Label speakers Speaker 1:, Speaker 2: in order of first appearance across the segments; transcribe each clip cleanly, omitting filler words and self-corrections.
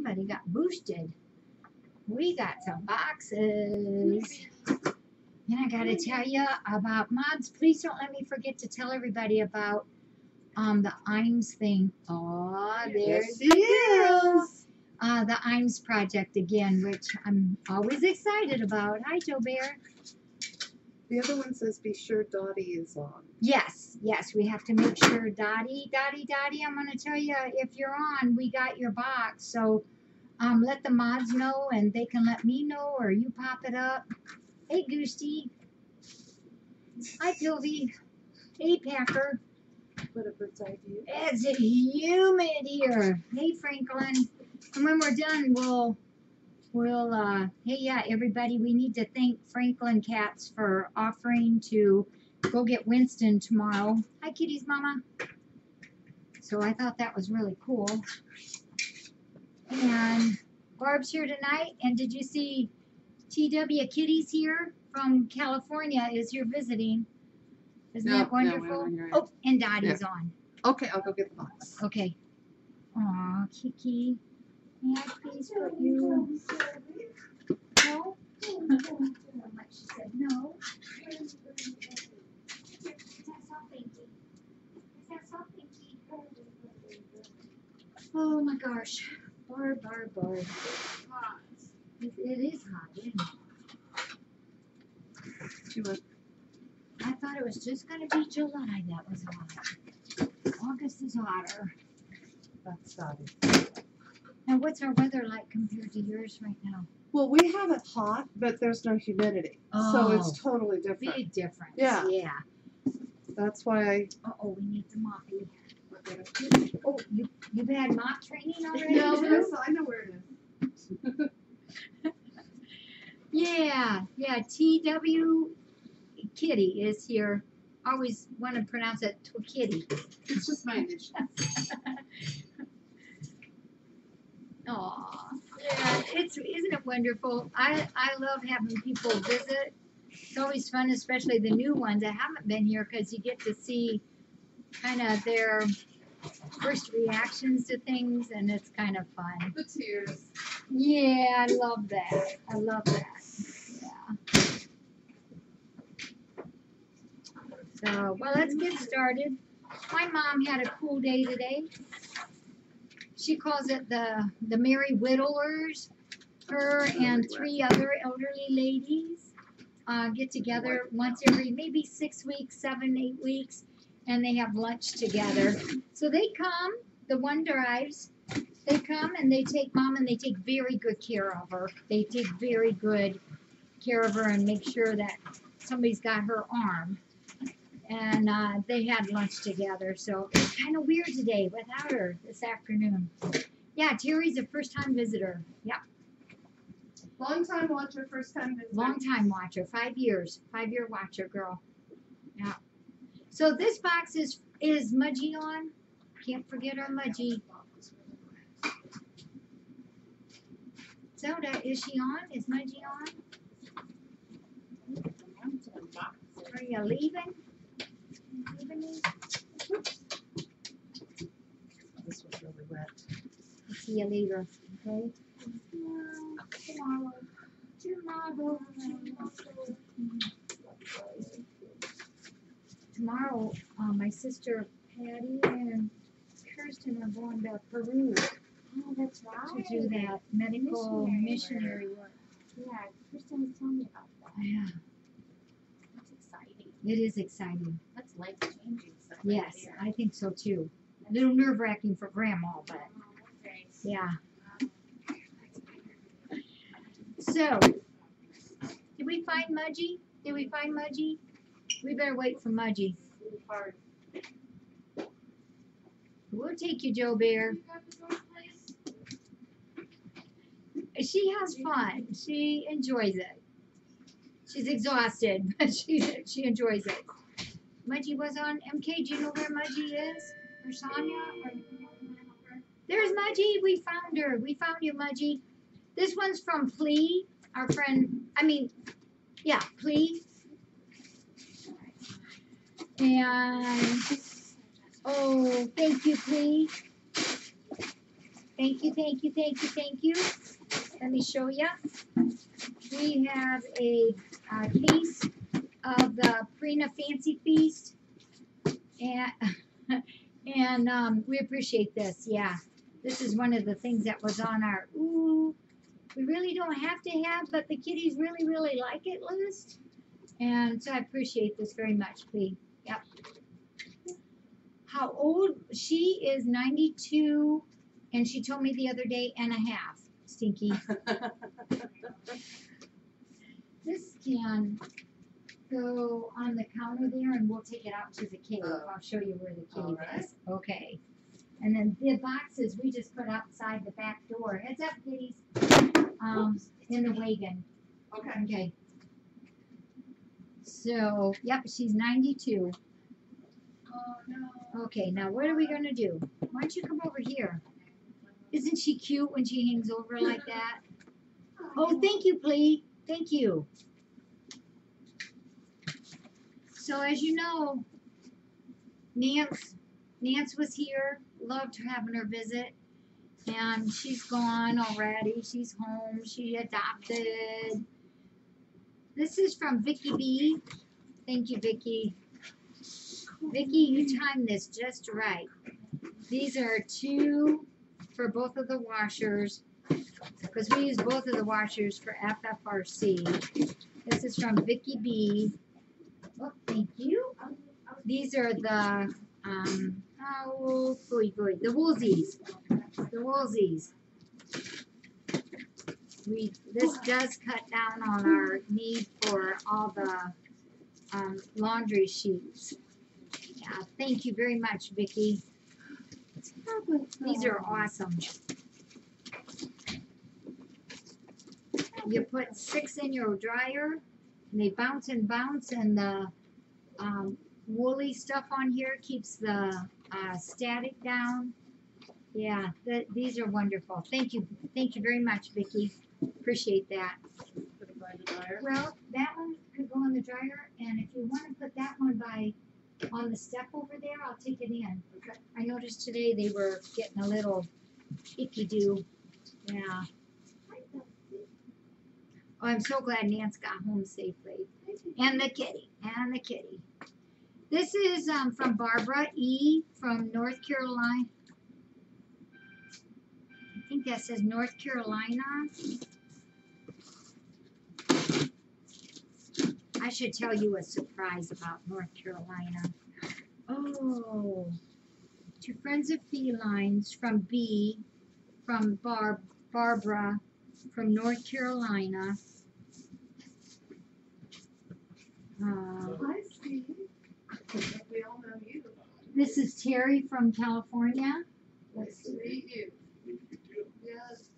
Speaker 1: Somebody got boosted. We got some boxes. And I got to tell you about mods. Please don't let me forget to tell everybody about the IMS thing. Oh, there's the girls. The IMS project again, which I'm always excited about. Hi, Joe Bear.
Speaker 2: The other one says, be sure Dottie is on.
Speaker 1: Yes, we have to make sure Dottie, I'm going to tell you, if you're on, we got your box. So let the mods know, and they can let me know, or you pop it up. Hey, Goosty. Hi, Pilvy. Hey, Packer.
Speaker 2: What a bird's eye view.
Speaker 1: It's humid here. Hey, Franklin. And when we're done, we'll hey, yeah, everybody, we need to thank Franklin Cats for offering to go get Winston tomorrow. Hi, kitties, mama. So I thought that was really cool. And Barb's here tonight. And did you see TW Kitties here from California is here visiting? Isn't that wonderful? Oh, and Dottie's on.
Speaker 2: Okay, I'll go get the box.
Speaker 1: Okay. Aw, Kiki. May I please put you? No? She said no. Is that so pinky? Is that so pinky? Oh my gosh. Barb. Hot. It is hot, isn't it? I thought it was just going to be July that was hot. August is hotter.
Speaker 2: That's Dottie.
Speaker 1: Now, what's our weather like compared to yours right now?
Speaker 2: Well, we have it hot, but there's no humidity. So it's totally different.
Speaker 1: Big difference.
Speaker 2: Yeah. That's why I...
Speaker 1: Uh-oh, we need the moppy. Oh, you've had mop training already?
Speaker 2: No, I know where it is.
Speaker 1: Yeah, TW Kitty is here. Always want to pronounce it Kitty.
Speaker 2: It's just my initials.
Speaker 1: Aw, yeah, isn't it wonderful? I love having people visit. It's always fun, especially the new ones that haven't been here, because you get to see kind of their first reactions to things, and it's kind of fun.
Speaker 2: The tears.
Speaker 1: Yeah, I love that. Yeah. So, well, let's get started. My mom had a cool day today. She calls it the Merry Whittlers. Her and 3 other elderly ladies get together once every maybe 6 weeks, 7, 8 weeks, and they have lunch together. So they come, the one drives, they come and they take mom and they take very good care of her. They take very good care of her and make sure that somebody's got her arm. And they had lunch together, so it's kind of weird today without her this afternoon. Yeah, Terry's a first-time visitor. Yep.
Speaker 2: Long-time watcher, first-time visitor.
Speaker 1: Long-time watcher, 5 years. 5-year watcher, girl. Yeah. So this box is Mudgy on. Can't forget our Mudgy. Zelda, is she on? Is Mudgy on? Are you leaving?
Speaker 2: This was really wet.
Speaker 1: I'll see you later, okay? Tomorrow, my sister Patty and Kirsten are going to Peru.
Speaker 3: Oh, that's right.
Speaker 1: To do that medical missionary work.
Speaker 3: Yeah, Kirsten was telling me about that.
Speaker 1: Yeah.
Speaker 3: That's exciting.
Speaker 1: It is exciting.
Speaker 3: That's life-changing stuff.
Speaker 1: Yes,
Speaker 3: right
Speaker 1: I think so too. A little nerve-wracking for Grandma, but
Speaker 3: okay.
Speaker 1: yeah. So, did we find Mudgy? We better wait for Mudgy.
Speaker 2: Hard.
Speaker 1: We'll take you, Joe Bear. She has fun. She enjoys it. She's exhausted, but she enjoys it. Mudgy was on MK. Do you know where Mudgy is? Or Sonia? There's Mudgy. We found her. We found you, Mudgy. This one's from Plea, our friend. Plea. And, oh, thank you, Plea. Thank you, thank you, thank you, thank you. Let me show you. We have a case of the Prina Fancy Feast, and we appreciate this. Yeah, this is one of the things that was on our we really don't have to have, but the kiddies really, really like it list. And so I appreciate this very much, P. Yep. How old? She is 92, and she told me the other day and a half. Stinky. This can go on the counter there, and we'll take it out to the cave. I'll show you where the cave is. Okay. And then the boxes we just put outside the back door. Heads up, kitties. In the wagon.
Speaker 2: Okay.
Speaker 1: Okay. So, yep, she's 92.
Speaker 2: Oh no.
Speaker 1: Okay, now what are we gonna do? Why don't you come over here? Isn't she cute when she hangs over like that? Oh, thank you, Plee. Thank you. So as you know, Nance was here. Loved having her visit. And she's gone already. She's home. She adopted. This is from Vicky B. Thank you, Vicky. Vicky, you timed this just right. These are 2 for both of the washers, because we use both of the washers for FFRC. This is from Vicky B. Oh, thank you. These are the the woolsies. The woolsies. This does cut down on our need for all the laundry sheets. Yeah, thank you very much, Vicky. These are awesome. You put 6 in your dryer, and they bounce and bounce, and the woolly stuff on here keeps the static down. Yeah, these are wonderful. Thank you very much, Vicky. Appreciate that.
Speaker 2: Put it by the dryer.
Speaker 1: Well, that one could go in the dryer, and if you want to put that one on the step over there, I'll take it in.
Speaker 2: Okay.
Speaker 1: I noticed today they were getting a little icky-doo. Yeah. Oh, I'm so glad Nance got home safely. And the kitty. This is from Barbara E. from North Carolina. I think that says North Carolina. I should tell you a surprise about North Carolina. Oh, to Friends of Felines from B, from Barbara from North Carolina.
Speaker 2: Hi, Steve. We all know you.
Speaker 1: This is Terry from California.
Speaker 2: Nice to meet you. Yes.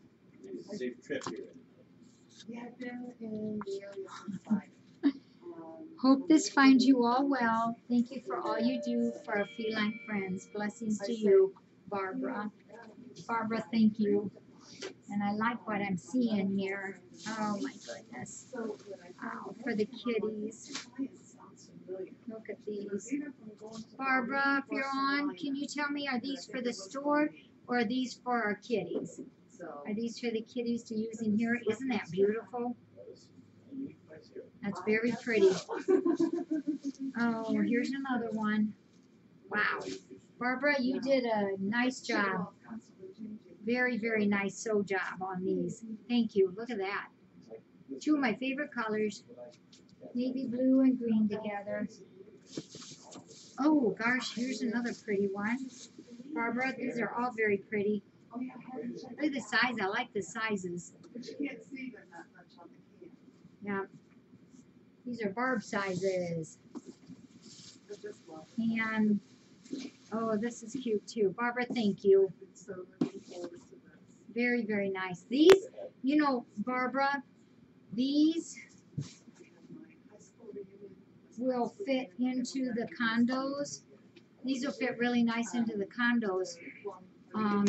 Speaker 4: Safe trip here.
Speaker 2: We have been in the area since 5.
Speaker 1: Hope this finds you all well. Thank you for all you do for our feline friends. Blessings to you, Barbara. Barbara, thank you. And I like what I'm seeing here. Oh my goodness. Wow, for the kitties. Look at these. Barbara, if you're on, can you tell me, are these for the store or are these for our kitties? Are these for the kitties to use in here? Isn't that beautiful? That's very pretty. Oh, here's another one. Wow. Barbara, you did a nice job. Very, very nice sew job on these. Thank you. Look at that. 2 of my favorite colors. Navy blue and green together. Oh, gosh, here's another pretty one. Barbara, these are all very pretty. Look at the size. I like the sizes.
Speaker 2: But you can't see them that much on the can.
Speaker 1: Yeah. These are Barb sizes.
Speaker 2: But this one,
Speaker 1: And, oh, this is cute too. Barbara, thank you.
Speaker 2: I've been so looking forward to this.
Speaker 1: Very, very nice. These, you know, Barbara, these
Speaker 2: We have my high school reunion.
Speaker 1: will fit into the condos. These will fit really nice into the condos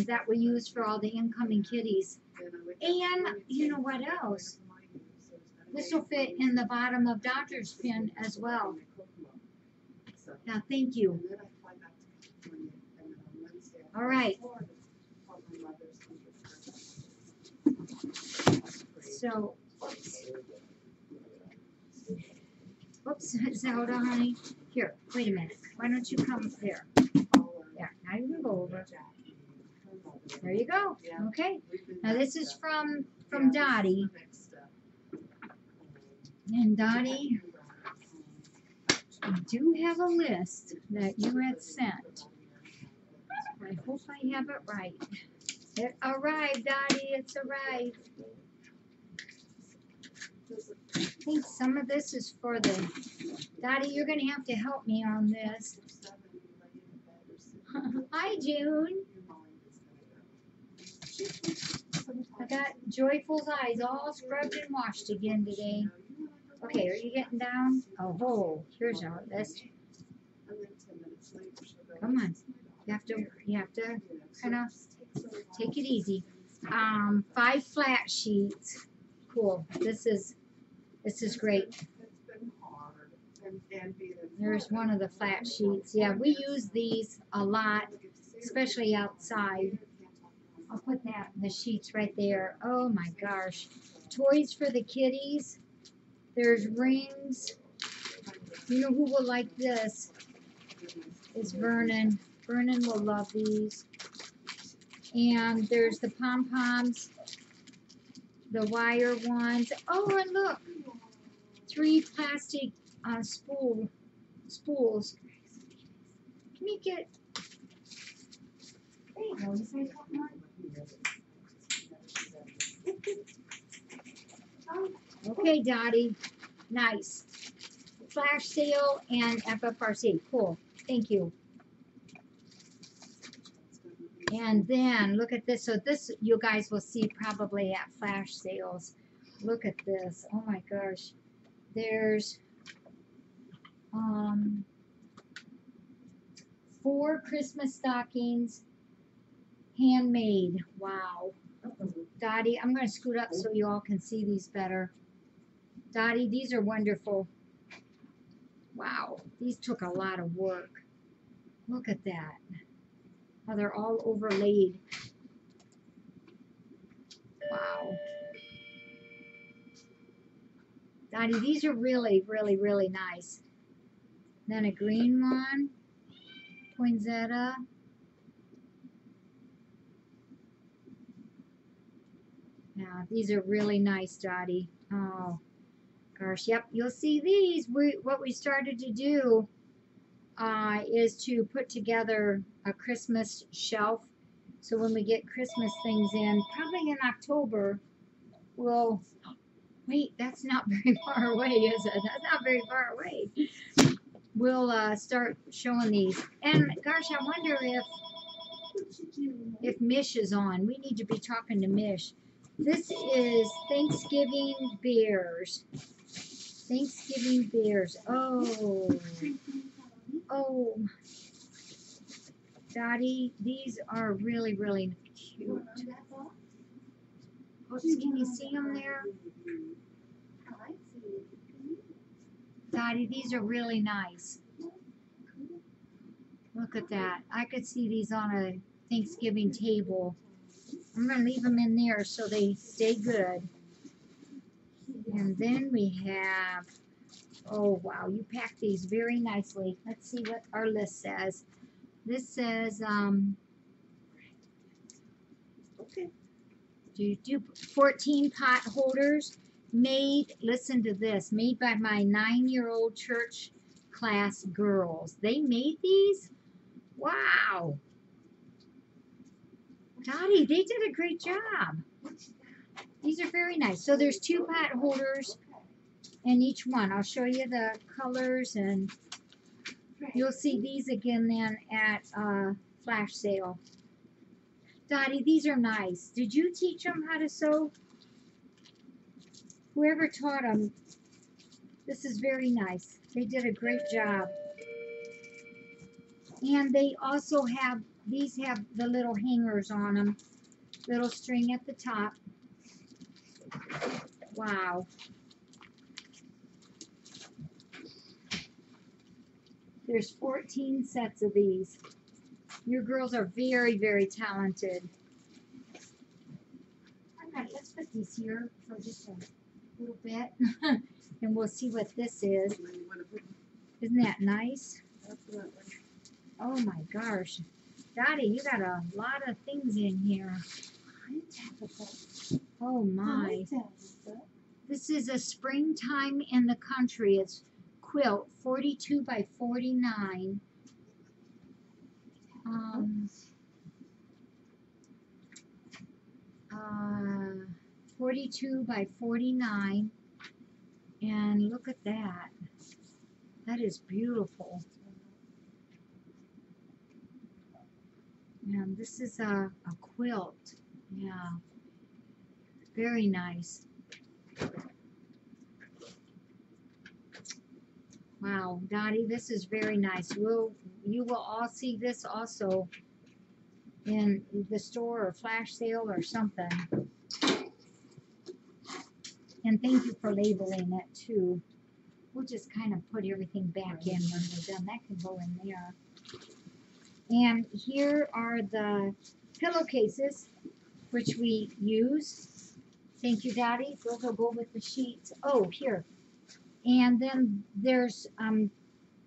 Speaker 1: that we use for all the incoming kitties. And you know what else? This will fit in the bottom of Dodger's pin as well. Now, thank you. All right. So, oops, Zelda, honey. Here, wait a minute. Why don't you come here? Yeah, now you can go over. There you go. Okay. Now this is from Dottie. And Dottie, I do have a list that you had sent. I hope I have it right. It arrived, Dottie. It's arrived. I think some of this is for the... Dottie, you're going to have to help me on this. Hi, June. I got Joyful's eyes all scrubbed and washed again today. Okay, are you getting down? Oh, here's our list. Come on. You have to kind of take it easy. 5 flat sheets. Cool. This is great. There's one of the flat sheets. Yeah, we use these a lot, especially outside. I'll put the sheets right there. Oh my gosh. Toys for the kiddies. There's rings. You know who will like this? Is Vernon. Vernon will love these. And there's the pom-poms. The wire ones. Oh, and look. 3 plastic spools. Can you get... There you go. You say something on? Okay, Dottie. Nice. Flash sale and FFRC. Cool. Thank you. And then look at this. So this you guys will see probably at flash sales. Look at this. Oh my gosh. There's 4 Christmas stockings, handmade. Wow. Dottie, I'm going to scoot up so you all can see these better. Dottie, these are wonderful. Wow, these took a lot of work. Look at that. How they're all overlaid. Wow. Dottie, these are really, really, really nice. Then a green one. Poinsettia. Yeah, these are really nice, Dottie. Oh, gosh. Yep, you'll see these. What we started to do is to put together a Christmas shelf. So when we get Christmas things in, probably in October, we'll... Wait, that's not very far away, is it? That's not very far away. We'll start showing these. And gosh, I wonder if Mish is on. We need to be talking to Mish. This is Thanksgiving bears. Thanksgiving bears. Oh. Oh. Dottie, these are really, really cute. Oops, can you see them there? Dottie, these are really nice. Look at that. I could see these on a Thanksgiving table. I'm going to leave them in there so they stay good. And then we have, oh wow, you packed these very nicely. Let's see what our list says. This says,
Speaker 2: Okay.
Speaker 1: 14 pot holders made, listen to this, made by my 9-year-old church class girls. They made these? Wow. Dottie, they did a great job. These are very nice. So there's 2 pot holders in each one. I'll show you the colors, and you'll see these again then at flash sale. Dottie, these are nice. Did you teach them how to sew? Whoever taught them, this is very nice. They did a great job. And they also have, these have the little hangers on them. Little string at the top. Wow. There's 14 sets of these. Your girls are very, very talented. put these here for just a little bit, and we'll see what this is. Isn't that nice? Oh my gosh. Dottie, you got a lot of things in here. Oh my. This is a springtime in the country. It's quilt 42 by 49. 42 by 49. And look at that. That is beautiful. And this is a quilt. Yeah. Very nice. Wow, Dottie, this is very nice. You will all see this also in the store or flash sale or something. And thank you for labeling it too. We'll just kind of put everything back in when we're done. That can go in there. And here are the pillowcases, which we use. Thank you, Dottie. Those will go with the sheets. Oh, here. And then there's,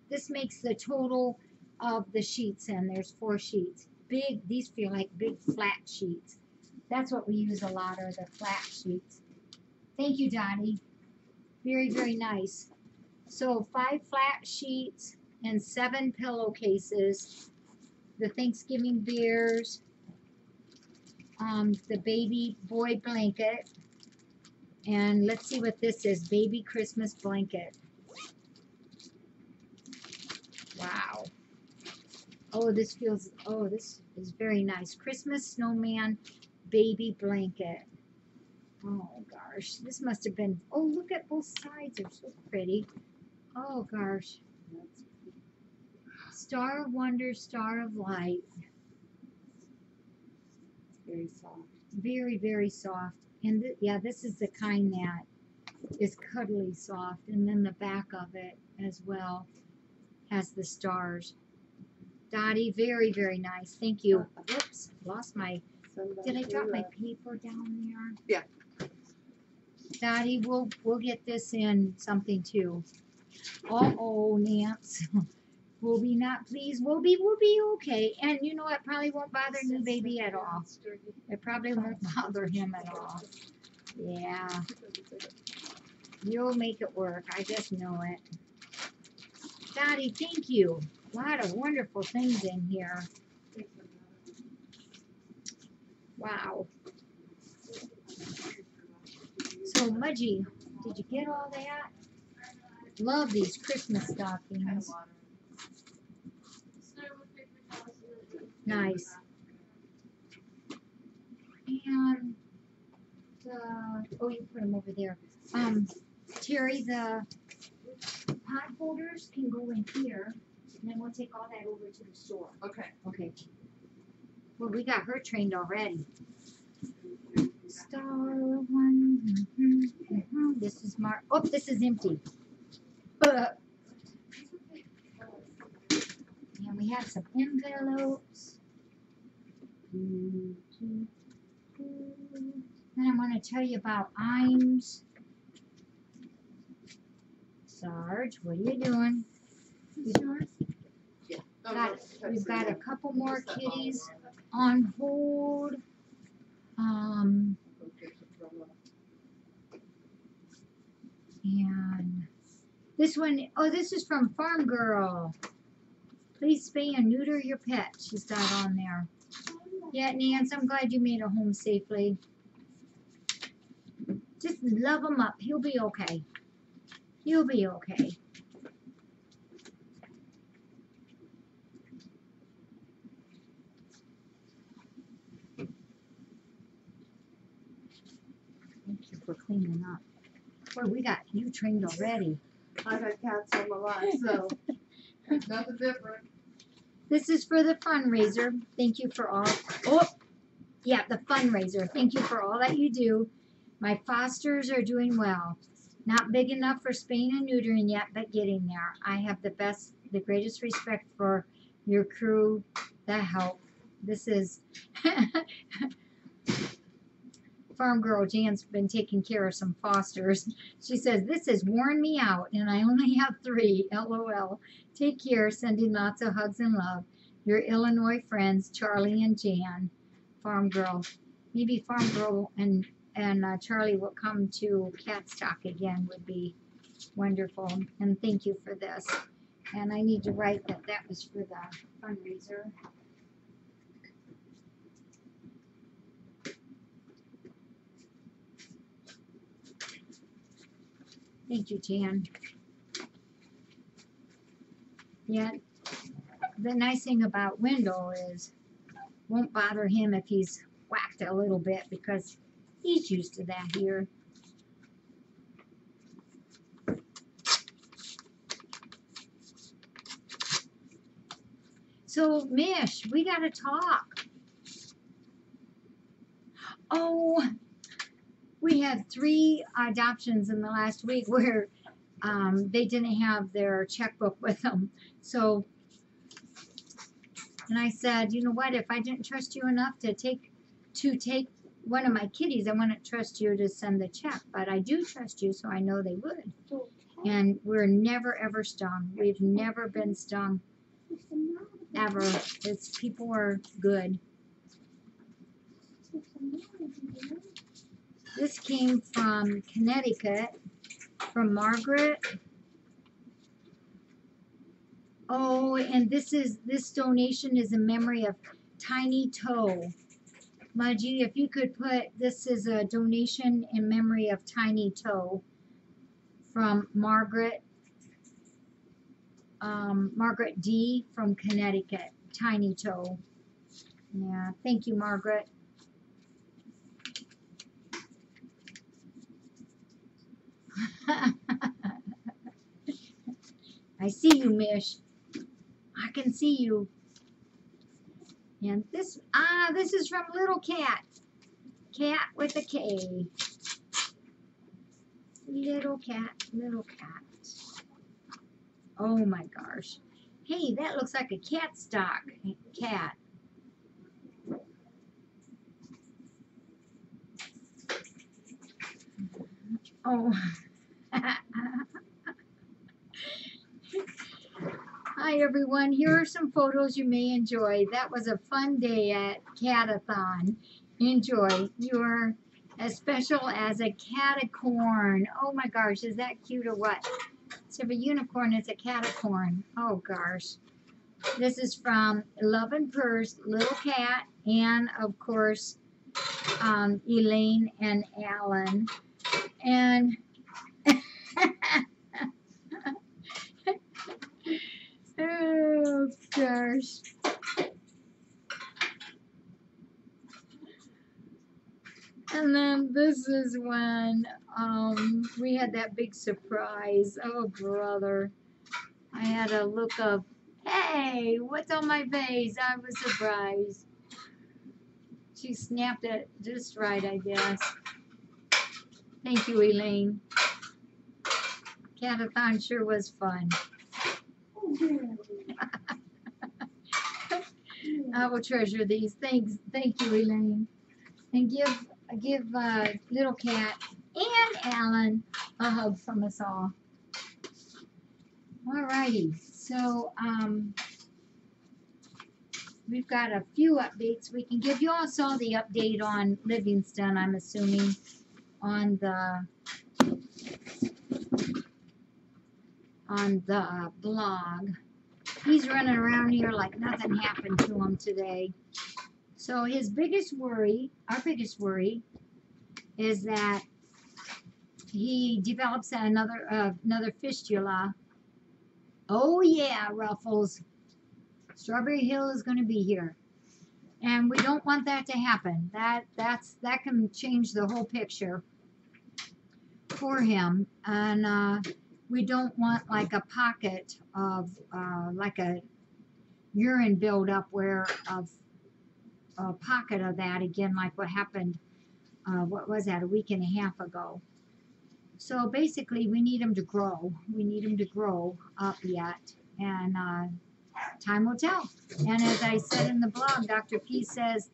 Speaker 1: this makes the total of the sheets in. There's 4 sheets. Big, these feel like big flat sheets. That's what we use a lot, are the flat sheets. Thank you, Dottie. Very, very nice. So 5 flat sheets and 7 pillowcases. The Thanksgiving bears, the baby boy blanket, and let's see what this is, baby Christmas blanket. Wow. Oh, this is very nice. Christmas snowman baby blanket. Oh gosh, this must have been, oh look at both sides, they're so pretty. Oh gosh. Star of Wonder, Star of Light.
Speaker 2: Very soft.
Speaker 1: Very, very soft. And yeah, this is the kind that is cuddly soft. And then the back of it as well has the stars. Dottie, very, very nice. Thank you. Whoops, lost my, did I drop my paper down there?
Speaker 2: Yeah.
Speaker 1: Dottie, we'll get this in something too. Uh-oh, Nance. We'll be not pleased. We'll be okay. And you know what? Probably won't bother new baby at all. It probably won't bother him at all. Yeah. You'll make it work. I just know it. Dottie, thank you. A lot of wonderful things in here. Wow. So, Mudgy, did you get all that? Love these Christmas stockings. Nice. And oh, you put them over there. Terry, the pot holders can go in here, and then we'll take all that over to the store.
Speaker 2: Okay.
Speaker 1: Okay. Well, we got her trained already. Star one. This is Mark. Oh, this is empty. And we have some envelopes. Then I'm going to tell you about Imes. Sarge, what are you doing?
Speaker 2: Yeah.
Speaker 1: We've got a couple more kitties on hold. And this one, oh, this is from Farm Girl. Please spay and neuter your pet. She's got on there. Yeah, Nance, I'm glad you made it home safely. Just love him up. He'll be okay. He'll be okay. Thank you for cleaning up. Boy, we got you trained already.
Speaker 2: I've had cats all my life, so nothing different.
Speaker 1: This is for the fundraiser. Thank you for all. Oh, yeah, the fundraiser. Thank you for all that you do. My fosters are doing well. Not big enough for spaying and neutering yet, but getting there. I have the greatest respect for your crew that help. This is farm girl Jan's been taking care of some fosters. She says, this has worn me out and I only have 3. LOL. Take care. Sending lots of hugs and love. Your Illinois friends, Charlie and Jan. Farm girl. Maybe farm girl and Charlie will come to Catstock again would be wonderful. And thank you for this. And I need to write that that was for the fundraiser. Thank you, Jan. Yeah, the nice thing about Wendell is won't bother him if he's whacked a little bit because he's used to that here. So, Mish, we got to talk. Oh, we had 3 adoptions in the last week where they didn't have their checkbook with them. So, and I said, you know what, if I didn't trust you enough to take one of my kitties, I wouldn't trust you to send the check. But I do trust you, so I know they would. And we're never, ever stung. We've never been stung. Ever. It's people are good. This came from Connecticut, from Margaret. Oh, and this donation is in memory of Tiny Toe. Mudgy, if you could put, this is a donation in memory of Tiny Toe from Margaret. Margaret D. from Connecticut. Tiny Toe. Yeah, thank you, Margaret. I see you, Mish. I can see you. And this is from Little Cat. Cat with a K. Little cat, little cat. Oh my gosh. Hey, that looks like a cat stock. Cat. Oh. Hi everyone, here are some photos you may enjoy. That was a fun day at Catathon. Enjoy. You're as special as a catacorn. Oh my gosh, is that cute or what? Instead of a unicorn, it's a catacorn. Oh gosh. This is from Love and Purse, Little Cat, and of course, Elaine and Alan. And oh gosh. And then this is when we had that big surprise. Oh brother. I had a look of, hey, what's on my face? I was surprised. She snapped it just right, I guess. Thank you, Elaine. Catathon sure was fun. I will treasure these. Thank you, Elaine. And give Little Cat and Alan a hug from us all. Alrighty, so we've got a few updates we can give. You all saw the update on Livingston, I'm assuming, on the blog. He's running around here like nothing happened to him today. So his biggest worry, our biggest worry, is that he develops another fistula. Oh yeah, Ruffles. Strawberry Hill is going to be here. And we don't want that to happen. That can change the whole picture for him. And we don't want like a pocket of like a urine buildup where of a pocket of that again, like what happened, what was that, a week and a half ago. So basically we need him to grow. We need him to grow up yet. And time will tell. And as I said in the blog, Dr. P says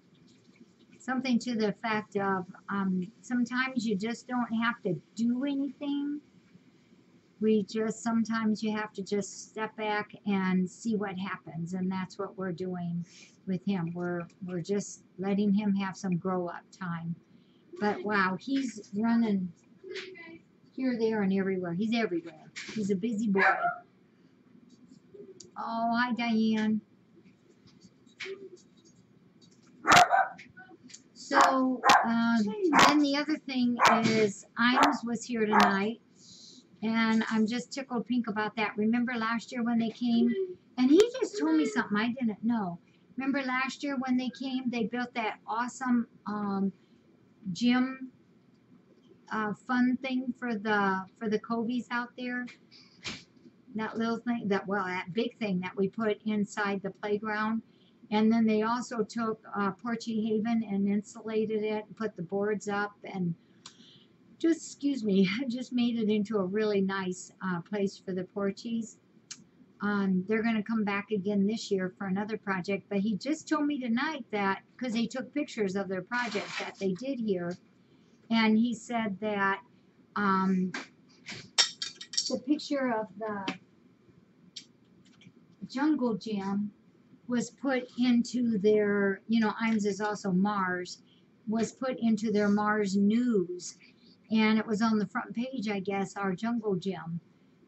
Speaker 1: something to the effect of sometimes you just don't have to do anything. Sometimes you have to just step back and see what happens, and that's what we're doing with him. We're just letting him have some grow up time. But wow, he's running here, there, and everywhere. He's everywhere. He's a busy boy. Oh, hi, Diane. So then the other thing is Imes was here tonight, and I'm just tickled pink about that. Remember last year when they came, and he just told me something I didn't know. Remember last year when they came, they built that awesome gym fun thing for the Covies out there. That little thing, that big thing that we put inside the playground. And then they also took Porchy Haven and insulated it, put the boards up, and just made it into a really nice place for the Porchies. They're going to come back again this year for another project, but he just told me tonight that, because they took pictures of their project that they did here, and he said that the picture of the jungle gym was put into their, Imes is also Mars, was put into their Mars news. And it was on the front page, I guess, our jungle gym,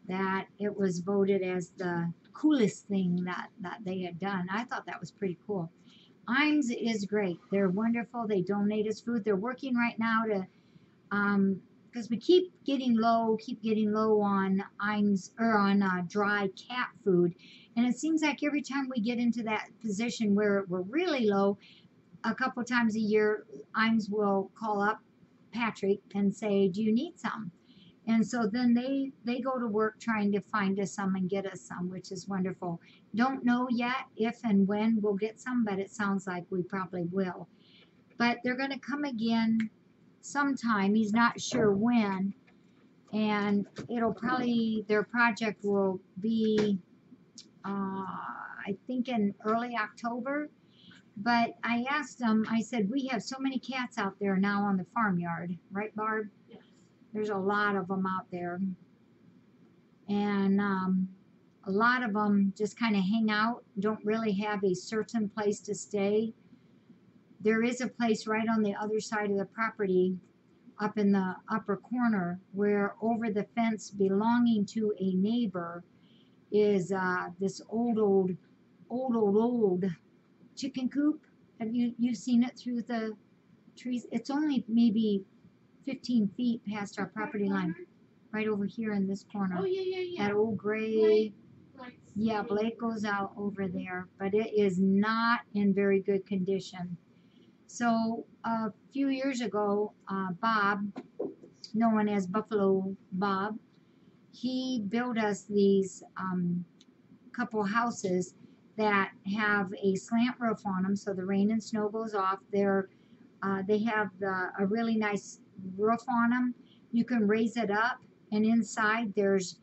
Speaker 1: that it was voted as the coolest thing that they had done. I thought that was pretty cool. Imes is great. They're wonderful. They donate us food. They're working right now to, because we keep getting low on Imes, or on dry cat food. And it seems like every time we get into that position where we're really low, a couple times a year, Imes will call up Patrick and say, do you need some? And so then they go to work trying to find us some and get us some, which is wonderful. Don't know yet if and when we'll get some, but it sounds like we probably will. But they're going to come again sometime. He's not sure when. And it'll probably, their project will be, I think in early October. But I asked them, I said, we have so many cats out there now on the farmyard, right, Barb?
Speaker 2: Yes.
Speaker 1: There's a lot of them out there. And a lot of them just kind of hang out, don't really have a certain place to stay. There is a place right on the other side of the property, up in the upper corner, where over the fence belonging to a neighbor is this old chicken coop. Have you've seen it through the trees? It's only maybe 15 feet past our property line, right over here in this corner.
Speaker 2: Oh, yeah.
Speaker 1: That old gray,
Speaker 2: Like,
Speaker 1: yeah, Blake goes out over there, but it is not in very good condition. So a few years ago, Bob, known as Buffalo Bob, he built us these couple houses that have a slant roof on them, so the rain and snow goes off. They have a really nice roof on them. You can raise it up, and inside there's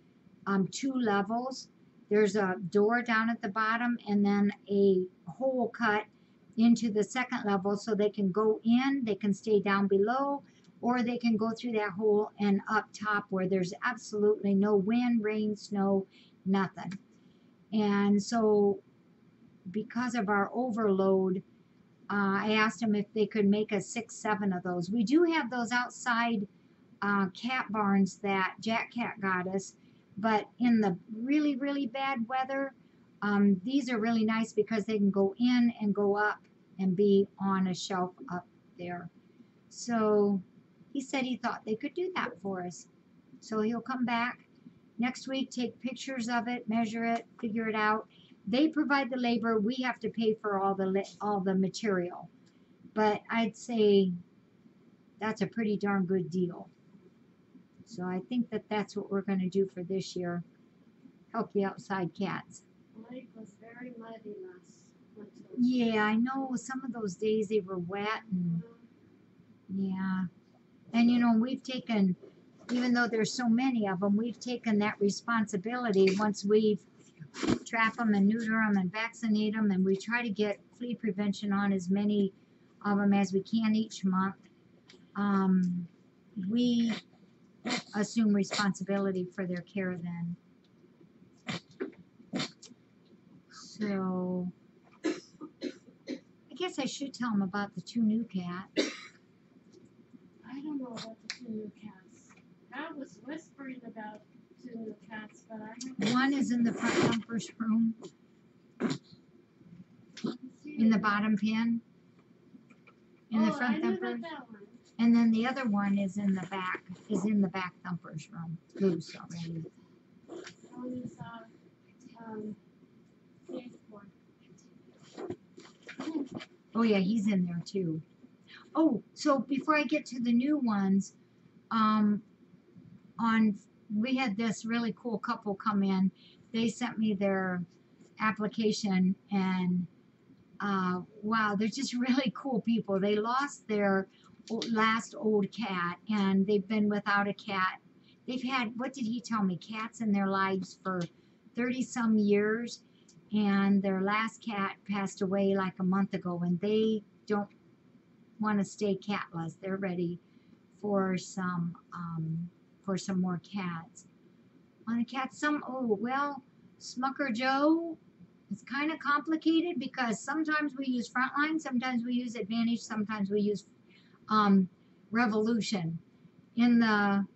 Speaker 1: 2 levels. There's a door down at the bottom, and then a hole cut into the second level, so they can go in, they can stay down below, or they can go through that hole and up top where there's absolutely no wind, rain, snow, nothing. And so because of our overload, I asked them if they could make us 6, 7 of those. We do have those outside cat barns that Jack Cat got us, but in the really, really bad weather, these are really nice because they can go in and go up and be on a shelf up there. So he said he thought they could do that for us. So he'll come back next week, take pictures of it, measure it, figure it out. They provide the labor. We have to pay for all the material. But I'd say that's a pretty darn good deal. So I think that's what we're going to do for this year. Help the outside cats.
Speaker 2: the lake was very muddy last winter.
Speaker 1: Yeah, I know some of those days they were wet and yeah. And we've taken, even though there's so many of them, we've taken that responsibility once we've trap them and neuter them and vaccinate them, and we try to get flea prevention on as many of them as we can each month. We assume responsibility for their care then. So, I guess I should tell them about the 2 new cats.
Speaker 5: I don't know about the 2 new cats. I was whispering about 2 new cats, but I haven't.
Speaker 1: One is in the front dumper's room, in the bottom pen, in the front
Speaker 5: I knew
Speaker 1: thumper,
Speaker 5: that one.
Speaker 1: and then the other one is in the back thumper's room, loose already.
Speaker 5: One is baseboard.
Speaker 1: Oh yeah, he's in there too. Oh, so before I get to the new ones, we had this really cool couple come in. They sent me their application, and wow, they're just really cool people. They lost their last old cat, and they've been without a cat. They've had, what did he tell me, cats in their lives for 30 some years, and their last cat passed away like a month ago, and they don't want to stay catless. They're ready for some more cats. On a cat, Smucker Joe, it's kind of complicated because sometimes we use Frontline, sometimes we use Advantage, sometimes we use Revolution. In the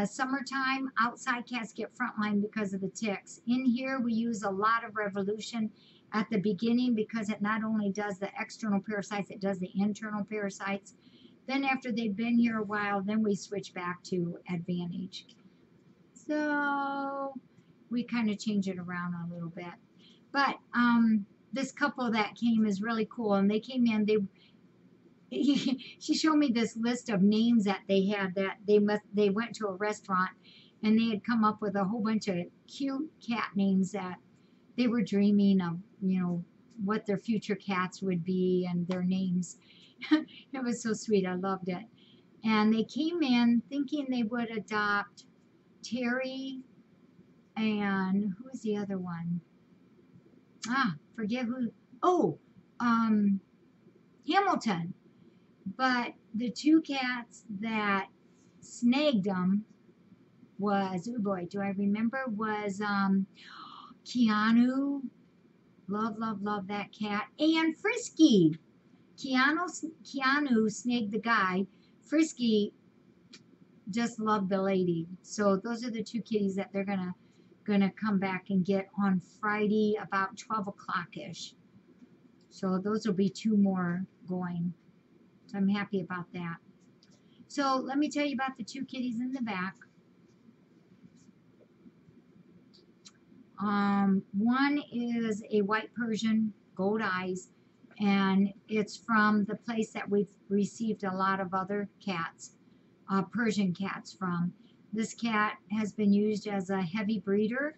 Speaker 1: summertime, outside cats get Frontline because of the ticks. In here, we use a lot of Revolution at the beginning because it not only does the external parasites, it does the internal parasites. Then after they've been here a while, then we switch back to Advantage. So we kind of change it around a little bit. But this couple that came is really cool, and they came in. She showed me this list of names that they had, that they went to a restaurant, and they had come up with a whole bunch of cute cat names that they were dreaming of, what their future cats would be and their names. It was so sweet. I loved it. And they came in thinking they would adopt Terry and who's the other one? Forget who. Oh, Hamilton. But the 2 cats that snagged them was, oh boy, do I remember, was Keanu. Love that cat. And Frisky. Keanu snagged the guy. Frisky just loved the lady. So those are the 2 kitties that they're gonna come back and get on Friday about 12 o'clock ish. So those will be 2 more going. So I'm happy about that. So let me tell you about the 2 kitties in the back. One is a white Persian, gold eyes, and it's from the place that we've received a lot of other cats, Persian cats from. This cat has been used as a heavy breeder.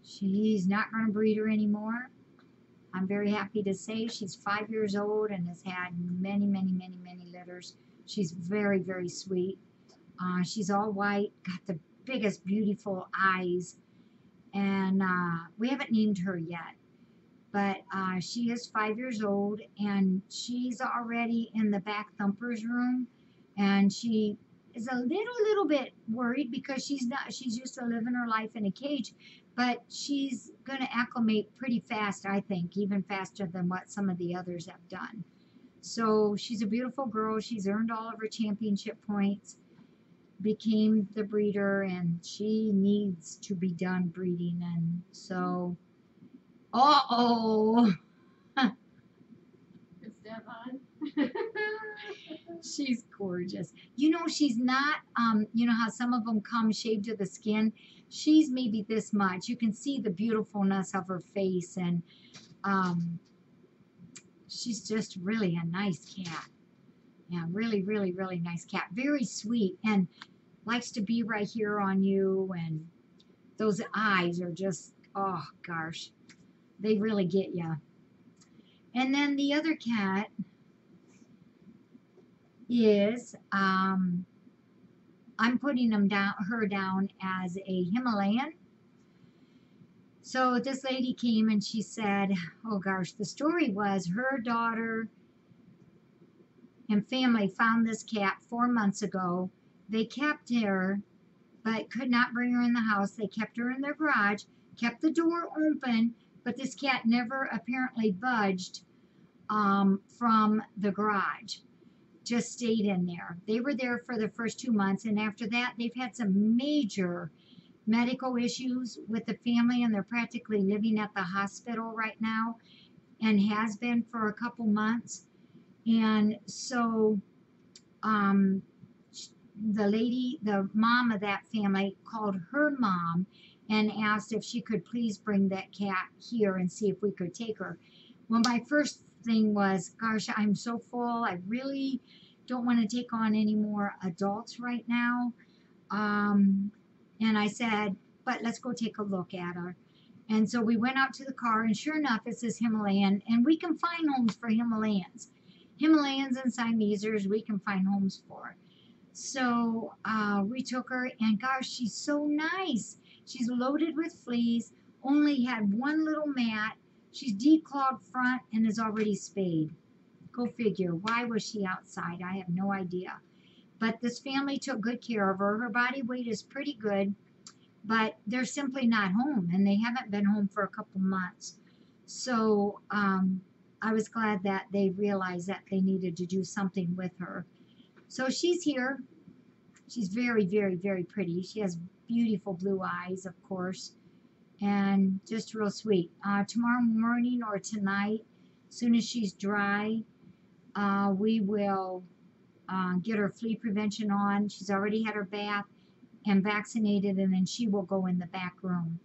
Speaker 1: She's not going to breed her anymore. I'm very happy to say she's 5 years old and has had many litters. She's very, very sweet. She's all white, got the biggest, beautiful eyes. And we haven't named her yet. But she is 5 years old, and she's already in the back thumper's room. And she is a little bit worried because she's used to living her life in a cage. But she's going to acclimate pretty fast, I think, even faster than what some of the others have done. So she's a beautiful girl. She's earned all of her championship points, became the breeder, and she needs to be done breeding. And so, uh-oh.
Speaker 5: Is that on?
Speaker 1: She's gorgeous. She's not, how some of them come shaved to the skin. She's maybe this much. You can see the beautifulness of her face, and she's just really a nice cat. Yeah, really nice cat. Very sweet, and likes to be right here on you, and those eyes are just, oh gosh, they really get you. And then the other cat is, I'm putting her down as a Himalayan. So this lady came and she said, oh gosh, the story was her daughter and family found this cat 4 months ago. They kept her, but could not bring her in the house. They kept her in their garage, kept the door open, but this cat never apparently budged from the garage. Just stayed in there. They were there for the first 2 months, and after that, they've had some major medical issues with the family, and they're practically living at the hospital right now, and has been for a couple months. And so, the mom of that family called her mom and asked if she could please bring that cat here and see if we could take her. Well, my first thing was, gosh, I'm so full. I really don't want to take on any more adults right now. And I said, but let's go take a look at her. And so we went out to the car, and sure enough, it says Himalayan, and we can find homes for Himalayans. Himalayans and Siamesers, we can find homes for. So we took her, and gosh, she's so nice. She's loaded with fleas, only had one little mat. She's declawed front and is already spayed. Go figure. Why was she outside? I have no idea. But this family took good care of her. Her body weight is pretty good, but they're simply not home, and they haven't been home for a couple months. So I was glad that they realized that they needed to do something with her. So she's here. She's very, very, very pretty. She has beautiful blue eyes, of course, and just real sweet. Tomorrow morning or tonight, as soon as she's dry, we will get her flea prevention on. She's already had her bath and vaccinated, and then she will go in the back room.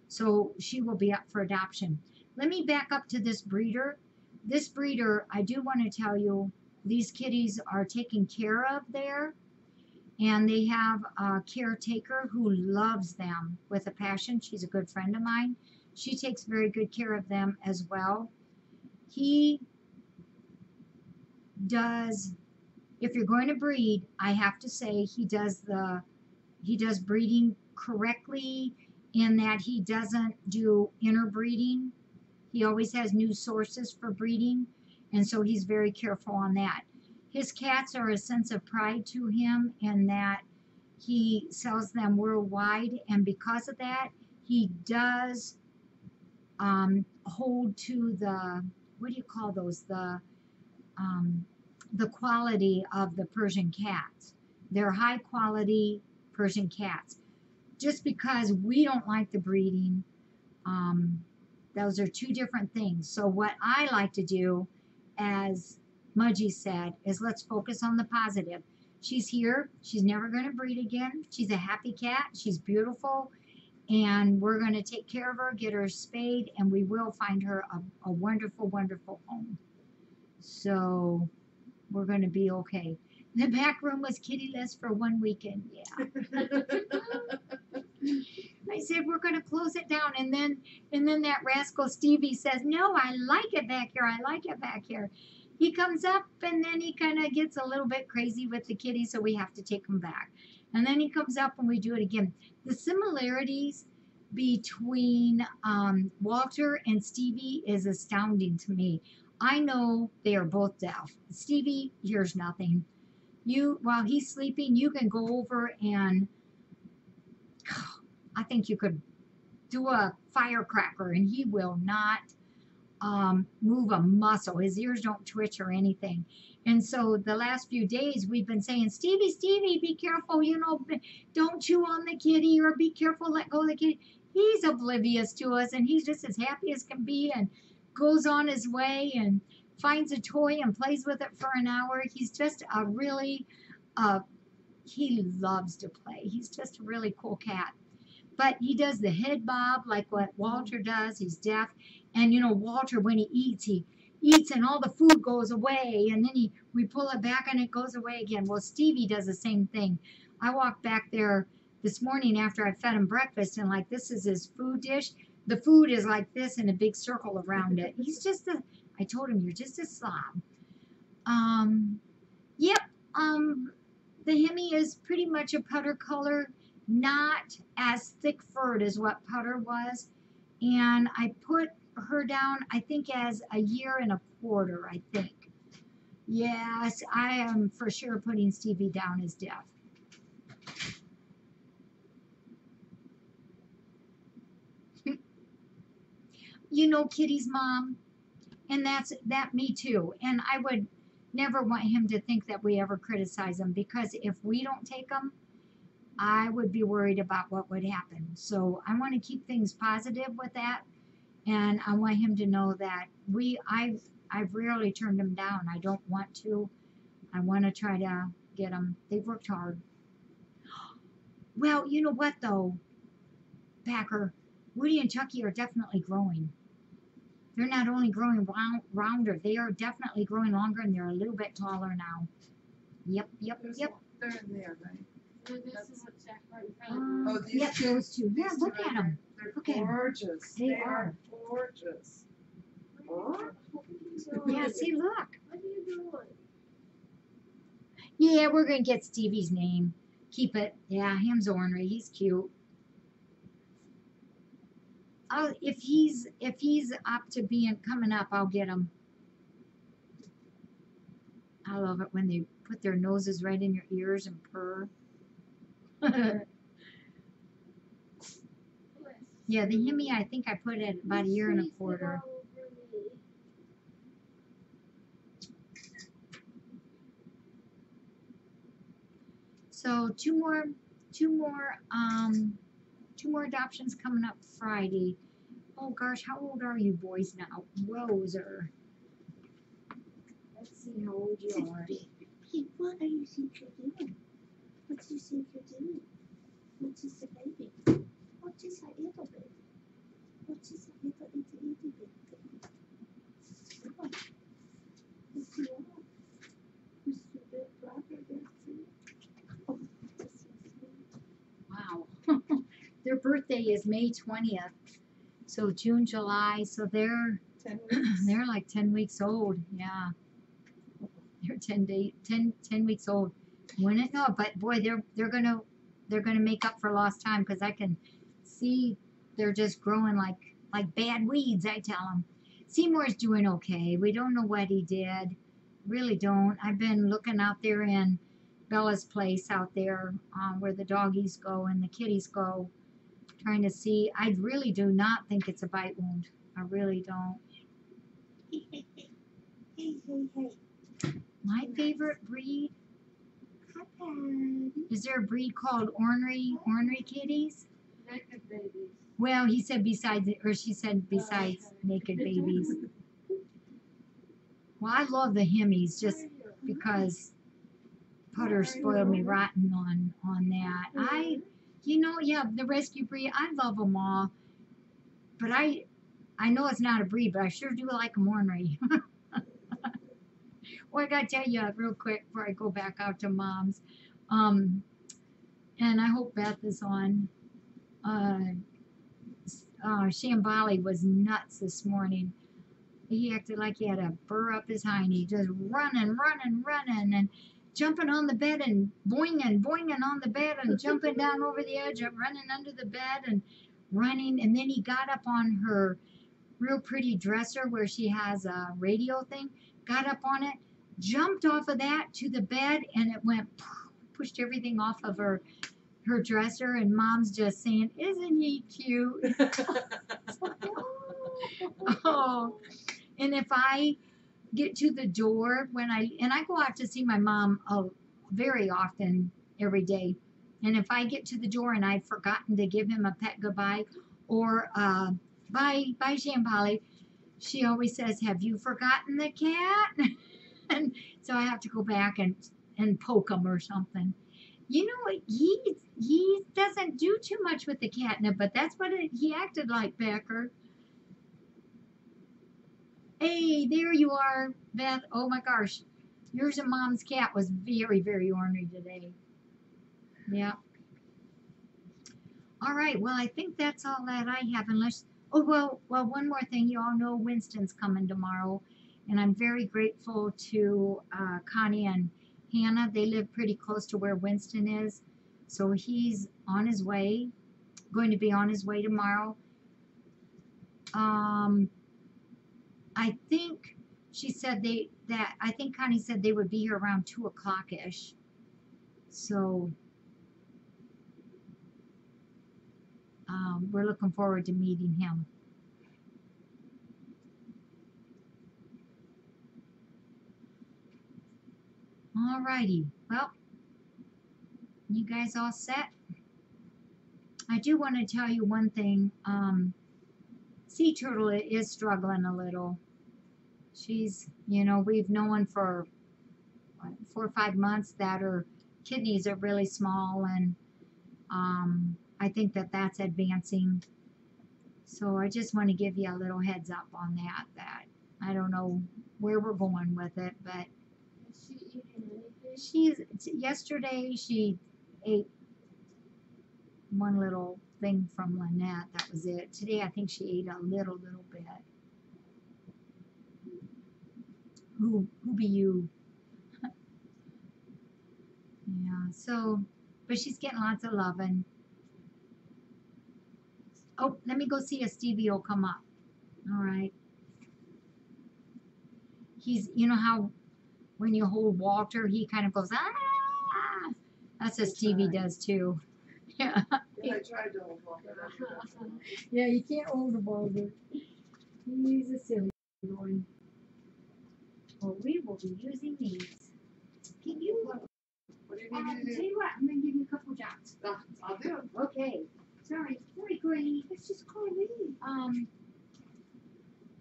Speaker 1: So she will be up for adoption. Let me back up to this breeder. This breeder, I do want to tell you, these kitties are taken care of there, and they have a caretaker who loves them with a passion. She's a good friend of mine. She takes very good care of them as well. He does, if you're going to breed, I have to say he does breeding correctly, in that he doesn't do interbreeding. He always has new sources for breeding, and so he's very careful on that. His cats are a sense of pride to him, in that he sells them worldwide, and because of that, he does hold to the, what do you call those, the quality of the Persian cats. They're high quality Persian cats. Just because we don't like the breeding, those are two different things. So what I like to do, as Mudgy said, is let's focus on the positive. She's here. She's never going to breed again. She's a happy cat. She's beautiful. And we're going to take care of her, get her spayed, and we will find her a wonderful, wonderful home. So we're going to be okay. The back room was kittyless for one weekend. Yeah. I said, we're going to close it down. And then that rascal Stevie says, no, I like it back here. I like it back here. He comes up, and then he kind of gets a little bit crazy with the kitty, so we have to take him back. And then he comes up, and we do it again. The similarities between Walter and Stevie is astounding to me. I know they are both deaf. Stevie hears nothing. While he's sleeping, you can go over and I think you could do a firecracker, and he will not move a muscle. His ears don't twitch or anything. And so the last few days we've been saying, Stevie, be careful, don't chew on the kitty, or be careful, let go of the kitty. He's oblivious to us, and he's just as happy as can be, and goes on his way and finds a toy and plays with it for an hour. He's just a really, he loves to play. He's just a really cool cat. But he does the head bob like what Walter does. He's deaf. And Walter, when he eats and all the food goes away, and then we pull it back and it goes away again. Well, Stevie does the same thing. I walked back there this morning after I fed him breakfast, and like, this is his food dish. The food is like this in a big circle around it. He's just I told him, you're just a slob. Yep. The Hemi is pretty much a putter color, not as thick furred as what Putter was. And I put her down, I think, as a year and a quarter, I think. Yes, I am for sure putting Stevie down as deaf. You know, Kitty's mom, and that me too. And I would never want him to think that we ever criticize him because if we don't take him, I would be worried about what would happen. So I want to keep things positive with that, and I want him to know that I've rarely turned him down. I don't want to. I want to try to get them. They've worked hard. Well, you know what though, Packer, Woody and Chucky are definitely growing. They're not only growing rounder, they are definitely growing longer and they're a little bit taller now. Yep, yep, yep.
Speaker 2: They're in there, right?
Speaker 5: So this is what Jack brought in front of me.
Speaker 2: Oh, these
Speaker 1: Yep,
Speaker 2: two.
Speaker 1: those two. Yeah,
Speaker 2: These
Speaker 1: look
Speaker 2: two
Speaker 1: at
Speaker 2: right
Speaker 1: them.
Speaker 2: there.
Speaker 1: Look
Speaker 2: They're
Speaker 1: at 'em.
Speaker 2: gorgeous.
Speaker 1: They
Speaker 2: They
Speaker 1: are.
Speaker 2: are gorgeous. Huh?
Speaker 1: Yeah, see, look.
Speaker 5: What are you doing?
Speaker 1: Yeah, we're gonna get Stevie's name. Keep it. Yeah, him's ornery. He's cute. If he's up to being coming up, I'll get him. I love it when they put their noses right in your ears and purr. Yeah, the Hemi, I think I put it about a year and a quarter. So two more adoptions coming up Friday. Oh gosh, how old are you boys now? Roser. Let's see how old you are.
Speaker 3: Hey, what are you think you're doing? What do you think you're doing? What is the baby? What is a little baby? What is a little baby? What? What do you want? Who's the big brother there too? Oh, this is sweet.
Speaker 1: Wow. Their birthday is May 20th. So June, July. So they're
Speaker 2: 10 weeks.
Speaker 1: they're like 10 weeks old. Yeah. They're 10 weeks old. Wouldn't know, but boy, they're gonna make up for lost time because I can see they're just growing like bad weeds. I tell them. Seymour's doing okay. We don't know what he did. Really don't. I've been looking out there in Bella's place out there where the doggies go and the kitties go, trying to see. I really do not think it's a bite wound. I really don't.
Speaker 3: Hey, hey, hey.
Speaker 1: My favorite breed.
Speaker 3: Hi, Patty.
Speaker 1: Is there a breed called ornery kitties?
Speaker 5: Naked babies.
Speaker 1: Well, he said besides, or she said besides
Speaker 5: okay.
Speaker 1: naked babies. Well, I love the Hemis just because Putter spoiled me rotten on that. Yeah, the rescue breed, I love them all, but I know it's not a breed, but I sure do like them ornery. Well, I gotta tell you real quick before I go back out to mom's, and I hope Beth is on. Shambali was nuts this morning. He acted like he had a burr up his hiney, just running, and jumping on the bed and boinging on the bed and jumping down over the edge and running under the bed and running. And then he got up on her real pretty dresser where she has a radio thing, got up on it, jumped off of that to the bed, and it went, pushed everything off of her dresser. And mom's just saying, "Isn't he cute?" Oh, and if I get to the door I go out to see my mom very often every day, and if I get to the door and I've forgotten to give him a pet goodbye or bye Shambali, she always says, "Have you forgotten the cat?" And so I have to go back and poke him or something. You know, he doesn't do too much with the catnip, but that's what he acted like, Becker. Hey, there you are, Beth. Oh my gosh. Yours and mom's cat was very, very ornery today. Yeah. All right. Well, I think that's all that I have, unless. Oh, well, one more thing. You all know Winston's coming tomorrow, and I'm very grateful to Connie and Hannah. They live pretty close to where Winston is, so he's on his way, going to be on his way tomorrow. I think she said I think Connie said they would be here around 2:00-ish. So we're looking forward to meeting him. Alrighty, well, you guys all set? I do want to tell you one thing. Sea Turtle is struggling a little. She's, we've known for 4 or 5 months that her kidneys are really small, and I think that's advancing. So I just want to give you a little heads up on that I don't know where we're going with it, but
Speaker 5: Is she eating anything?
Speaker 1: yesterday she ate one little thing from Lynette. That was it. Today I think she ate a little bit. Who be you? Yeah, so, but she's getting lots of loving. Oh, let me go see if Stevie will come up. All right. He's, you know how when you hold Walter, he kind of goes, ah! That's what Stevie does too. Yeah.
Speaker 2: I tried to hold Walter.
Speaker 1: Yeah, you can't hold a boulder. He's a silly boy. Well, we will be using these. Can you,
Speaker 2: What do you
Speaker 1: tell
Speaker 2: need me to do?
Speaker 1: you what, I'm going to give you a couple jobs.
Speaker 2: I'll do it.
Speaker 1: Okay. Sorry, Granny.
Speaker 3: Let's just call me.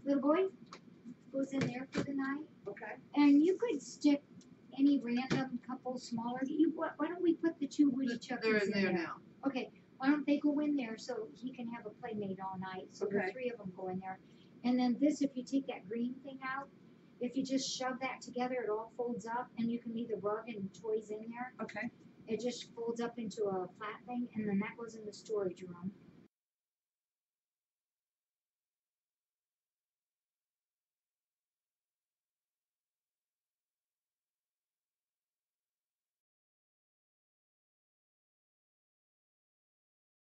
Speaker 1: Little boy goes in there for the night.
Speaker 2: Okay.
Speaker 1: And you could stick any random couple smaller. Why don't we put the 2 Woody
Speaker 2: They're
Speaker 1: Chuckies
Speaker 2: in there now.
Speaker 1: Okay, why don't they go in there so he can have a playmate all night? So the
Speaker 2: Okay.
Speaker 1: 3 of them go in there. And then this, if you take that green thing out, if you just shove that together, it all folds up, and you can leave the rug and toys in there.
Speaker 2: Okay.
Speaker 1: It just folds up into a flat thing, and then that goes in the storage room.